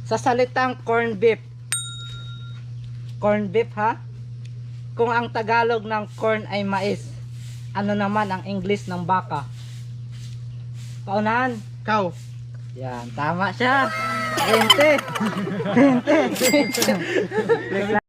Sa salitang corn beef. Corn beef ha? Kung ang Tagalog ng corn ay mais, ano naman ang English ng baka? Paunahan. Cow. Yan, tama siya. 20. 20.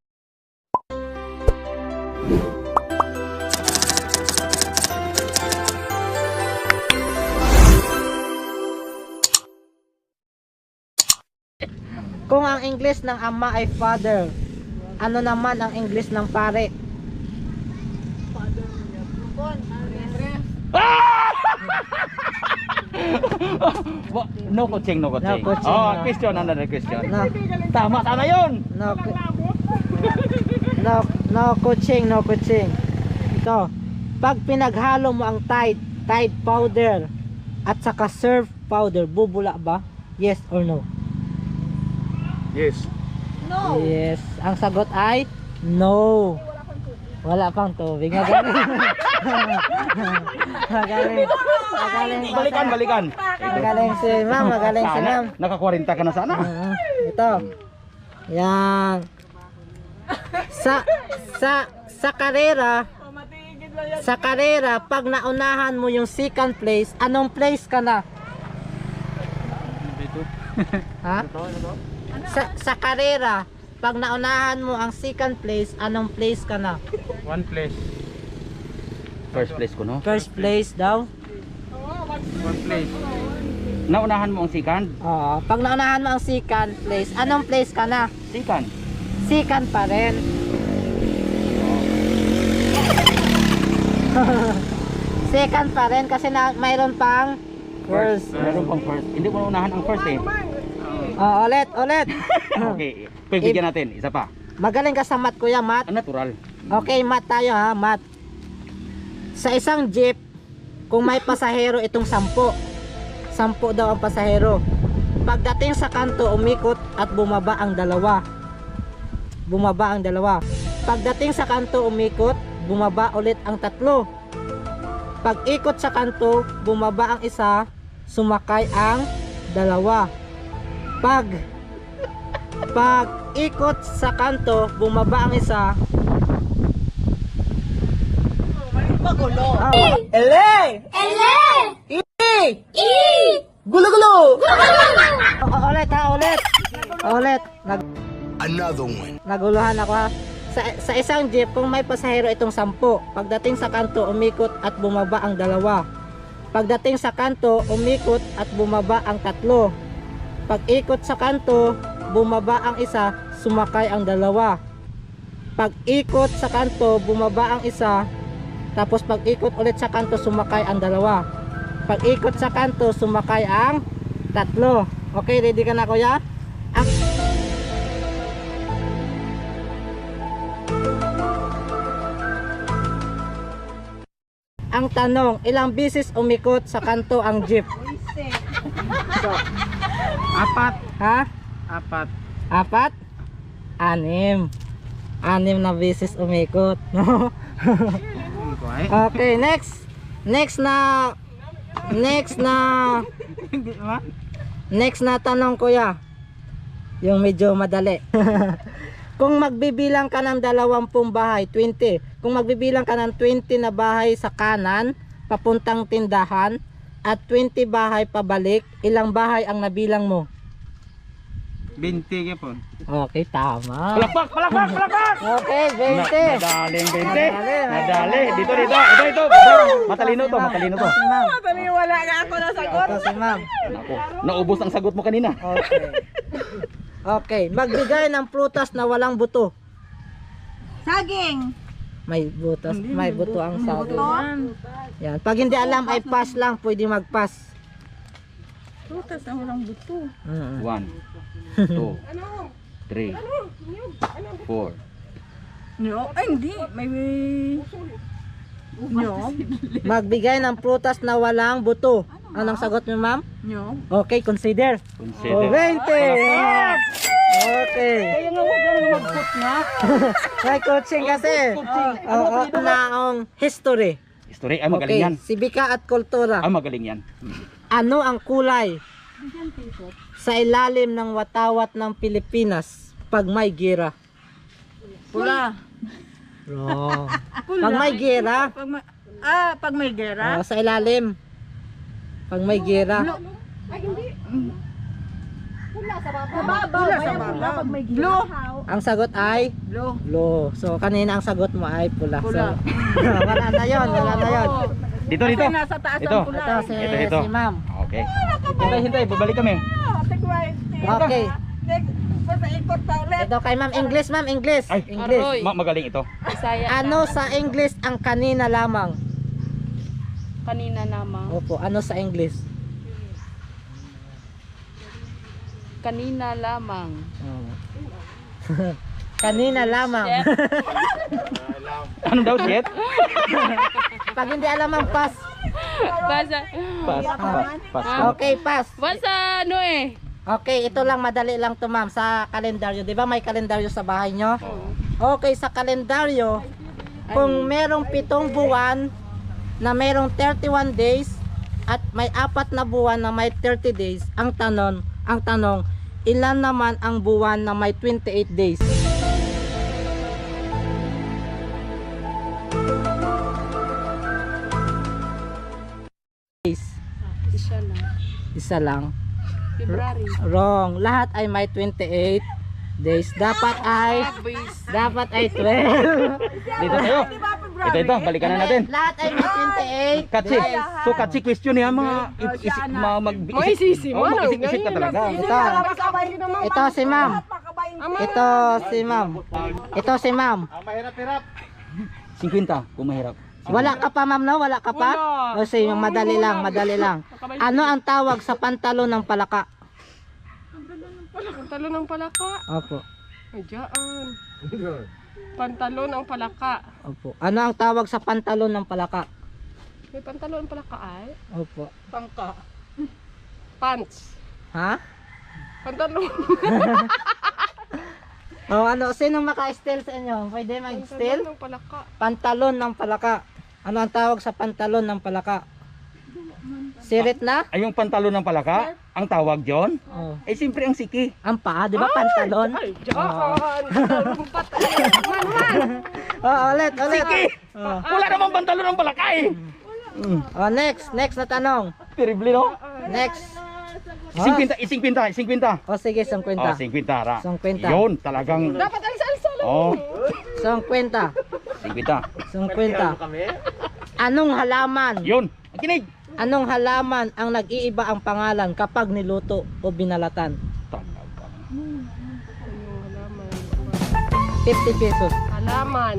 Kung ang English ng ama ay father, ano naman ang English ng pare? No coaching, no coaching. No coaching, Oh, no. question, another question. No, Tama yun. no coaching, no coaching. Ito, pag pinaghalo mo ang Tide powder at saka surf powder, bubula ba? Yes or no? Yes. Yes. Ang sagot ay no. Wala pang tubig. Magaling. Magaling. Balikan. Magaling si ma'am. Magaling si ma'am. Naka-40 ka na sana. Ito. Yan. Sa karera, pag naunahan mo yung second place, anong place ka na? Ha? Sa karera, pag naunahan mo ang second place, anong place ka na? One place. First place ko, no? First place daw. One place. Naunahan mo ang second? Oo. Pag naunahan mo ang second place, anong place ka na? Second. Second pa rin. Second pa rin kasi mayroon pang first. Meron pang first. Hindi mo naunahan ang first eh. Oh, ulit. Okay. Pagbigyan natin. Isa pa. Magaling ka sa math, kuya, math. Natural. Okay, math tayo ha, math. Sa isang jeep, kung may pasahero itong 10 daw ang pasahero. Pagdating sa kanto, umikot at bumaba ang dalawa. Pagdating sa kanto, umikot, bumaba ulit ang 3. Pag ikot sa kanto, bumaba ang isa, sumakay ang 2. Pag ikot sa kanto, bumaba ang isa. Magulo. Gulo. Ulit. Another one. Naguluhan ako ha. Sa isang jeep, kung may pasahero itong 10, pagdating sa kanto, umikot at bumaba ang 2. Pagdating sa kanto, umikot at bumaba ang 3. Pag ikot sa kanto, bumaba ang isa, sumakay ang 2. Pag ikot sa kanto, bumaba ang isa, tapos pag ikot ulit sa kanto, sumakay ang 2. Pag ikot sa kanto, sumakay ang 3. Okay, ready ka na, kuya? Ang tanong, ilang bisis umikot sa kanto ang jeep? Apat. Ha? Apat. 4? 6 na bisis umikot. Okay, next na tanong, kuya. Yung medyo madali. Kung magbibilang ka ng 20 bahay, 20. Kung magbibilang ka ng 20 na bahay sa kanan, papuntang tindahan, at 20 bahay pabalik, ilang bahay ang nabilang mo? 20 yapon. Okay, tama. Palakpak! Okay, 20. Madaling 20. Madali. Madali. Dito. Ito. Matalino to. Si ma'am. Wala nga ako na sagot. Ito si ma'am. Naku, naubos ang sagot mo kanina. Okay, magbigay ng prutas na walang buto. Saging. May buto ang saging. Yan. Pag hindi alam ay pass lang, pwede mag-pass. Prutas na walang buto. 1, 2, 3, 4. No, ay hindi. May no. Magbigay ng prutas na walang buto. Anong sagot niyo, ma'am? No. Okay, consider. Consider. 20. Okay. Kaya nga huwag na mag-put nga. May coaching kasi. Naong history. History. Ay, magaling yan. Sibika at kultura. Ay, magaling yan. Ano ang kulay Sa ilalim ng watawat ng Pilipinas pag may gira. Pula. Wrong. Pag may gira. Pag may gera. Sa ilalim. Pag may gira. Pula sa baba. Pag may gera. Blue. Ang sagot ay Blue. blue. So kanina ang sagot mo ay pula. Pula. So, wala na yon, wala na yon. Dito, Kasi dito. nasa taas Ito. ang pula. Ito si, Ito. si ma'am. Okay. Hintay, hintay. Babalik kami. Okay. Basta ikot pa ulit. Ito kay ma'am English, ma'am English. Ay. English. Magaling ito. Ano sa English ang kanina lamang? Kanina lamang. Opo, ano sa English? Kanina lamang. Oh. Kanina lamang. Ano daw, Jet? Pag hindi alam ang pass. Basa. Pass, pass, pass. Okay, pass. Basa ano eh. Okay, ito lang, madali lang to ma'am sa kalendaryo. Di ba may kalendaryo sa bahay nyo? Okay, sa kalendaryo, kung merong 7 buwan na merong 31 days at may 4 na buwan na may 30 days, ang tanong, ilan naman ang buwan na may 28 days? Isa lang. Isa lang. February. Wrong. Lahat ay may 28 days. Dapat ay 12. Dito tayo. Ito, balikan na natin. Lahat ay may 28 Katsi. days. So, katsi question niya, mag-isip ka talaga. Ito si ma'am. Ito si ma'am. Ito si ma'am. 50, kung mahirap. Wala ka pa ma'am, no? Wala ka pa? O sige, yung madali lang, madali lang. Ano ang tawag sa pantalon ng palaka? Pantalon ng palaka. Opo. Adyaan. Pantalon ng palaka. Opo. Ano ang tawag sa pantalon ng palaka? May pantalon ng palaka ay? Opo. Pangka. Pants. Ha? Pantalon. O ano, sino maka-steal sa inyo? Pwede mag-steal? Pantalon ng palaka. Pantalon ng palaka. Ano ang tawag sa pantalon ng palaka? Sirit na? Ay, yung pantalon ng palaka, ang tawag John? Oh. Eh, siyempre ang siki. Ang paa, di ba pantalon? Ay, adyaan. Pantalon patay. Ulit. Siki! Oh. Wala namang pantalon ng palaka eh. Oh, next na tanong. Terrible, no? Next. 50. O sige, 50. Oh, 50 ra. 50. Yun, talagang... Dapat alsa-alsa lang. Oh, 50. 50. 50. Anong halaman? Yun, kinig. Anong halaman ang nag-iiba ang pangalan kapag niluto o binalatan? 50 pesos. Halaman.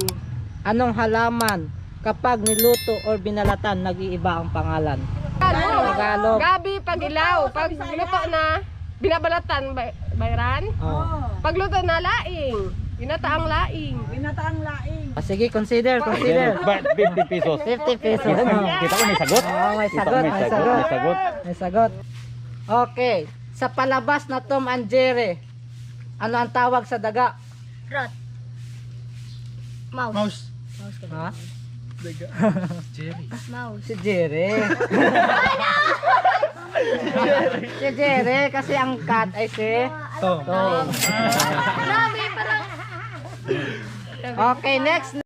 Anong halaman kapag niluto o binalatan nag-iiba ang pangalan? Tagalog. Gabi pag ilaw. Pag luto na, binabalatan. Bayran. Oh. Pag luto na, laing. Ginataang laing. Sige, consider. 50 pesos. 50 pesos. Kita ko may sagot. Oh, may Kita ko sagot, may may sagot. sagot. May sagot. May sagot. Okay. Sa palabas na Tom and Jerry, ano ang tawag sa daga? Mouse. Ha? Mouse. Si Jerry. Si Jerry kasi ang cat ay si Tom. Okay, next.